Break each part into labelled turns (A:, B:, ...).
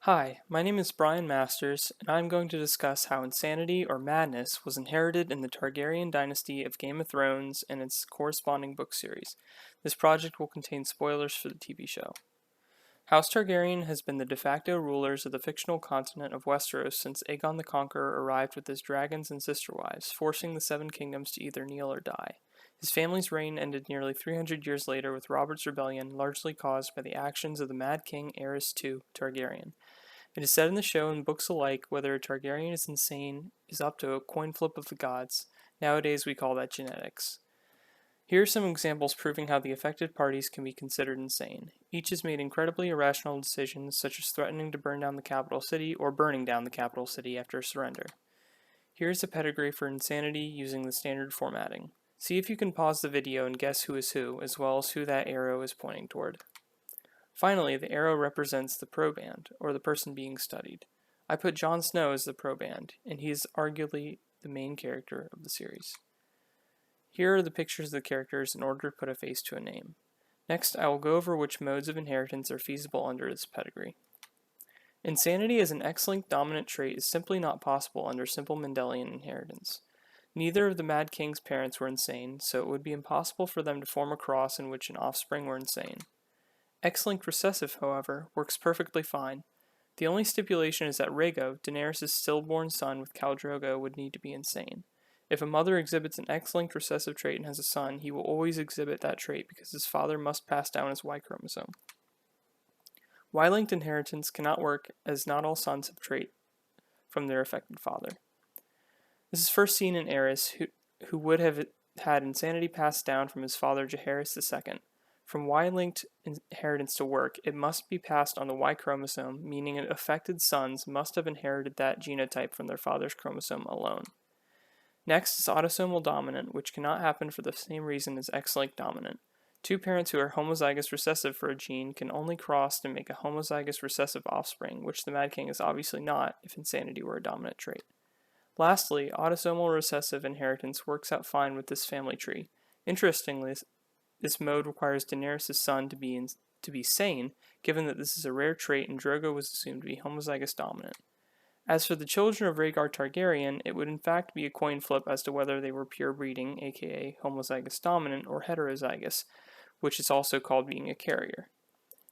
A: Hi, my name is Brian Masters, and I'm going to discuss how insanity or madness was inherited in the Targaryen dynasty of Game of Thrones and its corresponding book series. This project will contain spoilers for the TV show. House Targaryen has been the de facto rulers of the fictional continent of Westeros since Aegon the Conqueror arrived with his dragons and sister wives, forcing the Seven Kingdoms to either kneel or die. His family's reign ended nearly 300 years later with Robert's rebellion, largely caused by the actions of the Mad King Aerys II Targaryen. It is said in the show and books alike whether a Targaryen is insane is up to a coin flip of the gods. Nowadays we call that genetics. Here are some examples proving how the affected parties can be considered insane. Each has made incredibly irrational decisions, such as threatening to burn down the capital city or burning down the capital city after surrender. Here is a pedigree for insanity using the standard formatting. See if you can pause the video and guess who is who, as well as who that arrow is pointing toward. Finally, the arrow represents the proband, or the person being studied. I put Jon Snow as the proband, and he is arguably the main character of the series. Here are the pictures of the characters in order to put a face to a name. Next, I will go over which modes of inheritance are feasible under this pedigree. Insanity as an X-linked dominant trait is simply not possible under Simple Mendelian Inheritance. Neither of the Mad King's parents were insane, so it would be impossible for them to form a cross in which an offspring were insane. X-linked recessive, however, works perfectly fine. The only stipulation is that Rhaego, Daenerys' stillborn son with Khal Drogo, would need to be insane. If a mother exhibits an X-linked recessive trait and has a son, he will always exhibit that trait because his father must pass down his Y chromosome. Y-linked inheritance cannot work as not all sons have trait from their affected father. This is first seen in Aerys, who would have had insanity passed down from his father Jaehaerys II. For Y-linked inheritance to work, it must be passed on the Y chromosome, meaning affected sons must have inherited that genotype from their father's chromosome alone. Next is autosomal dominant, which cannot happen for the same reason as X-linked dominant. Two parents who are homozygous recessive for a gene can only cross to make a homozygous recessive offspring, which the Mad King is obviously not if insanity were a dominant trait. Lastly, autosomal recessive inheritance works out fine with this family tree. Interestingly, this mode requires Daenerys' son to be sane, given that this is a rare trait and Drogo was assumed to be homozygous dominant. As for the children of Rhaegar Targaryen, it would in fact be a coin flip as to whether they were pure breeding, aka homozygous dominant, or heterozygous, which is also called being a carrier.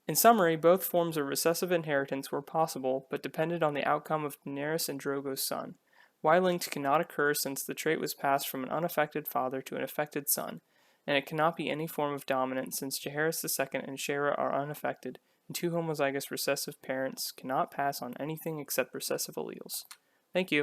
A: In summary, both forms of recessive inheritance were possible, but depended on the outcome of Daenerys and Drogo's son. Y-linked cannot occur since the trait was passed from an unaffected father to an affected son, and it cannot be any form of dominant since Jaehaerys II and Shaera are unaffected, and two homozygous recessive parents cannot pass on anything except recessive alleles. Thank you.